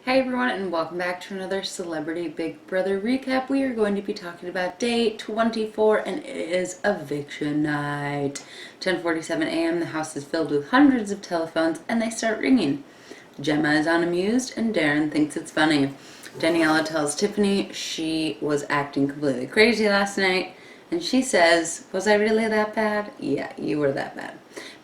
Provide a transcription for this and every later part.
Hey everyone, and welcome back to another Celebrity Big Brother recap. We are going to be talking about day 24, and it is eviction night. 10:47 a.m. The house is filled with hundreds of telephones, and they start ringing. Gemma is unamused, and Darren thinks it's funny. Daniela tells Tiffany she was acting completely crazy last night, and she says, "Was I really that bad?" "Yeah, you were that bad."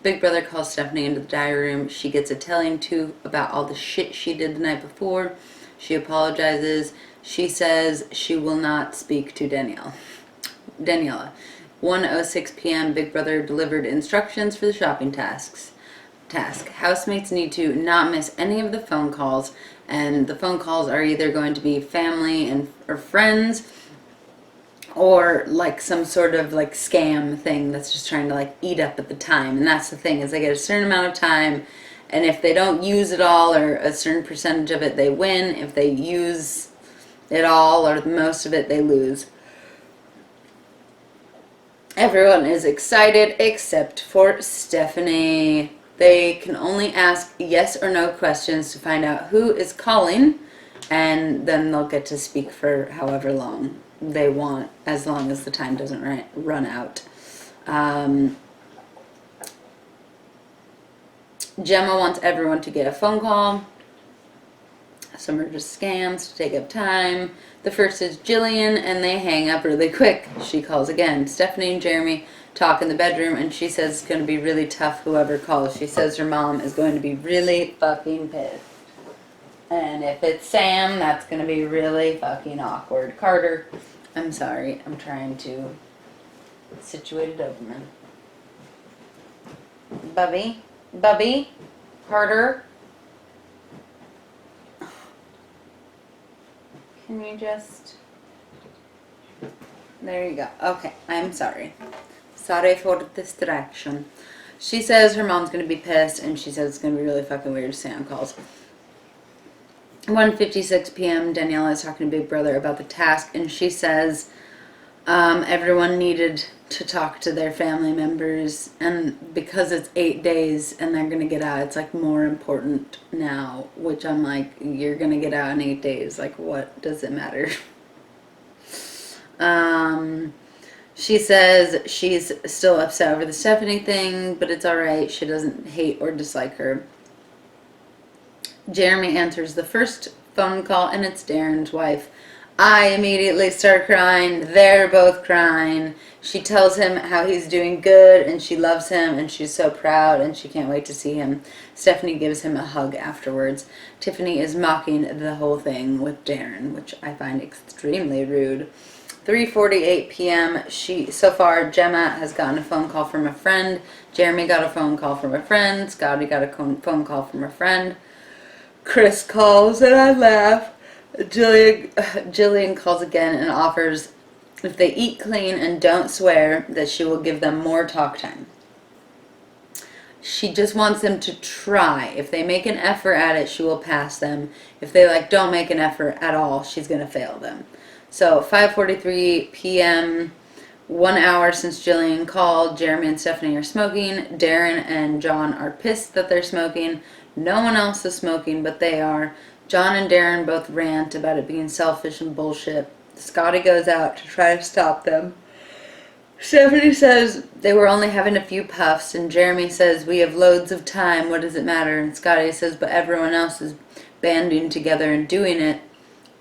Big Brother calls Stephanie into the diary room. She gets a telling to about all the shit she did the night before. She apologizes. She says she will not speak to Daniela. 1:06 p.m. Big Brother delivered instructions for the shopping task. Housemates need to not miss any of the phone calls, and the phone calls are either going to be family or friends, or like some sort of like scam thing that's just trying to like eat up at the time. And that's the thing, is they get a certain amount of time, and if they don't use it all or a certain percentage of it, they win. If they use it all or most of it, they lose. Everyone is excited except for Stephanie. They can only ask yes or no questions to find out who is calling, and then they'll get to speak for however long they want, as long as the time doesn't run out. Gemma wants everyone to get a phone call. Some are just scams to take up time. The first is Jillian, and they hang up really quick. She calls again. Stephanie and Jeremy talk in the bedroom, and she says it's going to be really tough whoever calls. She says her mom is going to be really fucking pissed. And if it's Sam, that's going to be really fucking awkward. Carter, I'm sorry. I'm trying to situate it over, man. Bubby, Carter. Can you just... There you go. Okay, I'm sorry. Sorry for the distraction. She says her mom's going to be pissed, and she says it's going to be really fucking weird to stay on calls. 1:56 p.m. Daniela is talking to Big Brother about the task, and she says everyone needed to talk to their family members, and because it's 8 days and they're gonna get out, it's like more important now. Which I'm like, you're gonna get out in 8 days. Like, what does it matter? She says she's still upset over the Stephanie thing, but it's alright. She doesn't hate or dislike her. Jeremy answers the first phone call, and it's Darren's wife. I immediately start crying. They're both crying. She tells him how he's doing good, and she loves him, and she's so proud, and she can't wait to see him. Stephanie gives him a hug afterwards. Tiffany is mocking the whole thing with Darren, which I find extremely rude. 3:48 p.m. So far, Gemma has gotten a phone call from a friend. Jeremy got a phone call from a friend. Scotty got a phone call from a friend. Chris calls, and I laugh. Jillian calls again and offers, if they eat clean and don't swear, that she will give them more talk time. She just wants them to try. If they make an effort at it, she will pass them. If they don't make an effort at all, she's going to fail them. So 5:43 p.m., 1 hour since Jillian called. Jeremy and Stephanie are smoking. Darren and John are pissed that they're smoking. No one else is smoking, but they are. John and Darren both rant about it being selfish and bullshit. Scotty goes out to try to stop them. Stephanie says they were only having a few puffs, and Jeremy says, we have loads of time, what does it matter? And Scotty says, but everyone else is banding together and doing it.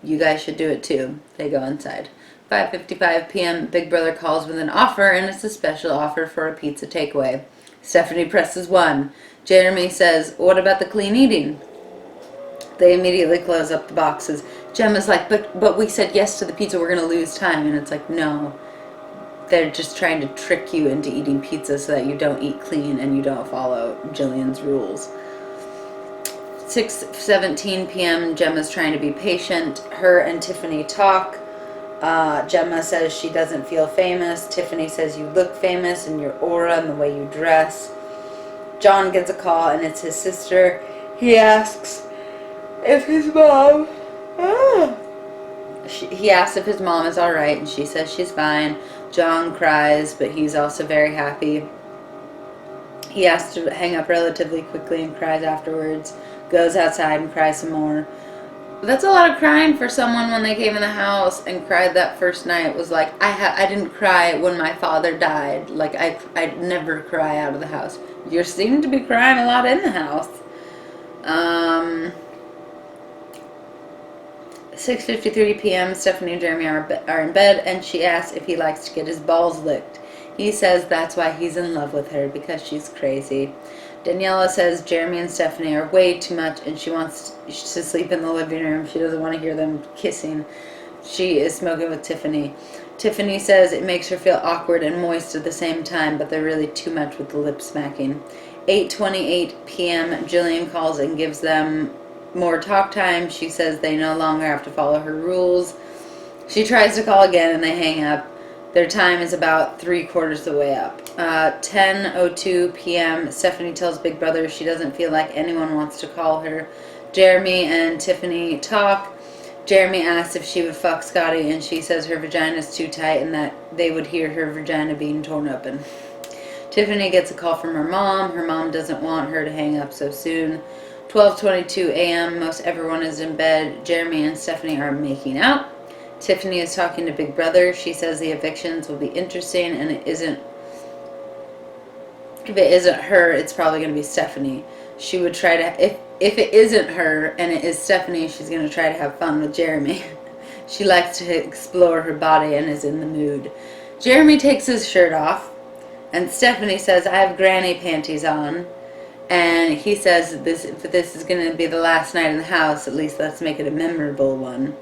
You guys should do it too. They go inside. 5:55 p.m. Big Brother calls with an offer, and it's a special offer for a pizza takeaway. Stephanie presses 1. Jeremy says, what about the clean eating? They immediately close up the boxes. Gemma's like, but we said yes to the pizza, we're going to lose time. And it's like, no. They're just trying to trick you into eating pizza so that you don't eat clean and you don't follow Jillian's rules. 6:17 p.m. Gemma's trying to be patient. Her and Tiffany talk. Gemma says she doesn't feel famous. Tiffany says you look famous in your aura and the way you dress. John gets a call, and it's his sister. He asks if his mom... He asks if his mom is alright, and she says she's fine. John cries, but he's also very happy. He has to hang up relatively quickly and cries afterwards. Goes outside and cries some more. That's a lot of crying for someone when they came in the house and cried that first night. Was like, I didn't cry when my father died. Like, I'd never cry out of the house. You seem to be crying a lot in the house. 6:53 p.m. Stephanie and Jeremy are in bed, and she asks if he likes to get his balls licked. He says that's why he's in love with her, because she's crazy. Daniela says Jeremy and Stephanie are way too much, and she wants to sleep in the living room. She doesn't want to hear them kissing. She is smoking with Tiffany. Tiffany says it makes her feel awkward and moist at the same time, but they're really too much with the lip smacking. 8:28 p.m. Jillian calls and gives them more talk time. She says they no longer have to follow her rules. She tries to call again and they hang up. Their time is about 3/4 of the way up. 10:02 p.m. Stephanie tells Big Brother she doesn't feel like anyone wants to call her. Jeremy and Tiffany talk. Jeremy asks if she would fuck Scotty, and she says her vagina is too tight and that they would hear her vagina being torn open. Tiffany gets a call from her mom. Her mom doesn't want her to hang up so soon. 12:22 a.m. Most everyone is in bed. Jeremy and Stephanie are making out. Tiffany is talking to Big Brother. She says the evictions will be interesting, and if it isn't her, it's probably going to be Stephanie. She would try to, if it isn't her and it is Stephanie, she's going to try to have fun with Jeremy. She likes to explore her body and is in the mood. Jeremy takes his shirt off, and Stephanie says, I have granny panties on. And he says, if this is going to be the last night in the house, at least let's make it a memorable one.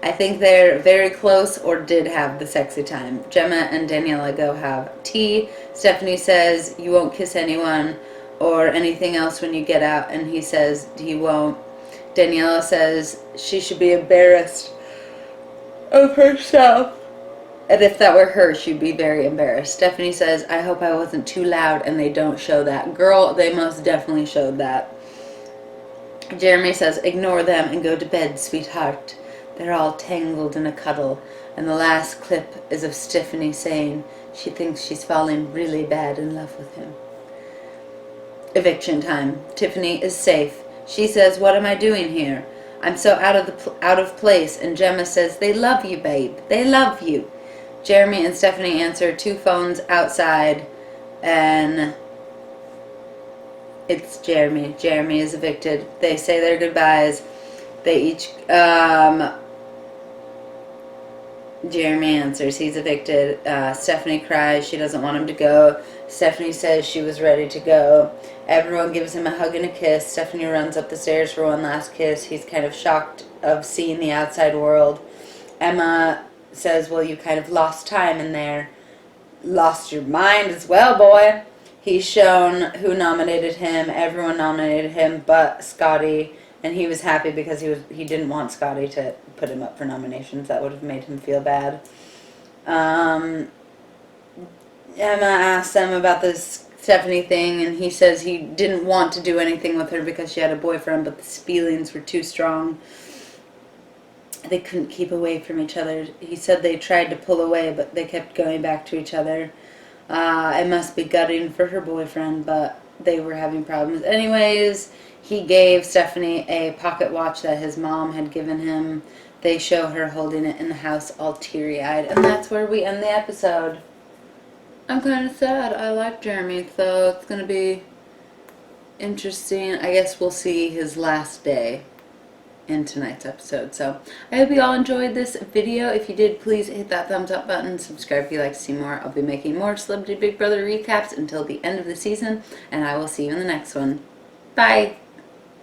I think they're very close or did have the sexy time. Gemma and Daniela go have tea. Stephanie says, you won't kiss anyone or anything else when you get out. And he says he won't. Daniela says she should be embarrassed of herself. And if that were her, she'd be very embarrassed. Stephanie says, I hope I wasn't too loud, and they don't show that. Girl, they most definitely showed that. Jeremy says, ignore them and go to bed, sweetheart. They're all tangled in a cuddle. And the last clip is of Stephanie saying she thinks she's falling really bad in love with him. Eviction time. Tiffany is safe. She says, what am I doing here? I'm so out of place. And Gemma says, they love you, babe. They love you. Jeremy and Stephanie answer 2 phones outside, and it's Jeremy. Jeremy is evicted. They say their goodbyes. They each, Jeremy answers, he's evicted. Stephanie cries, she doesn't want him to go. Stephanie says she was ready to go. Everyone gives him a hug and a kiss. Stephanie runs up the stairs for one last kiss. He's kind of shocked of seeing the outside world. Emma says, well, you kind of lost time in there. Lost your mind as well, boy. He's shown who nominated him. Everyone nominated him but Scotty, and he was happy because he didn't want Scotty to put him up for nominations. That would have made him feel bad. Emma asked him about this Stephanie thing, and he says he didn't want to do anything with her because she had a boyfriend, but the feelings were too strong. They couldn't keep away from each other. He said they tried to pull away, but they kept going back to each other. It must be gutting for her boyfriend, but they were having problems. Anyways, he gave Stephanie a pocket watch that his mom had given him. They show her holding it in the house all teary-eyed, and that's where we end the episode. I'm kind of sad. I like Jeremy, so it's going to be interesting. I guess we'll see his last day in tonight's episode. So I hope you all enjoyed this video. If you did, please hit that thumbs up button. Subscribe if you'd like to see more. I'll be making more Celebrity Big Brother recaps until the end of the season, and I will see you in the next one. Bye!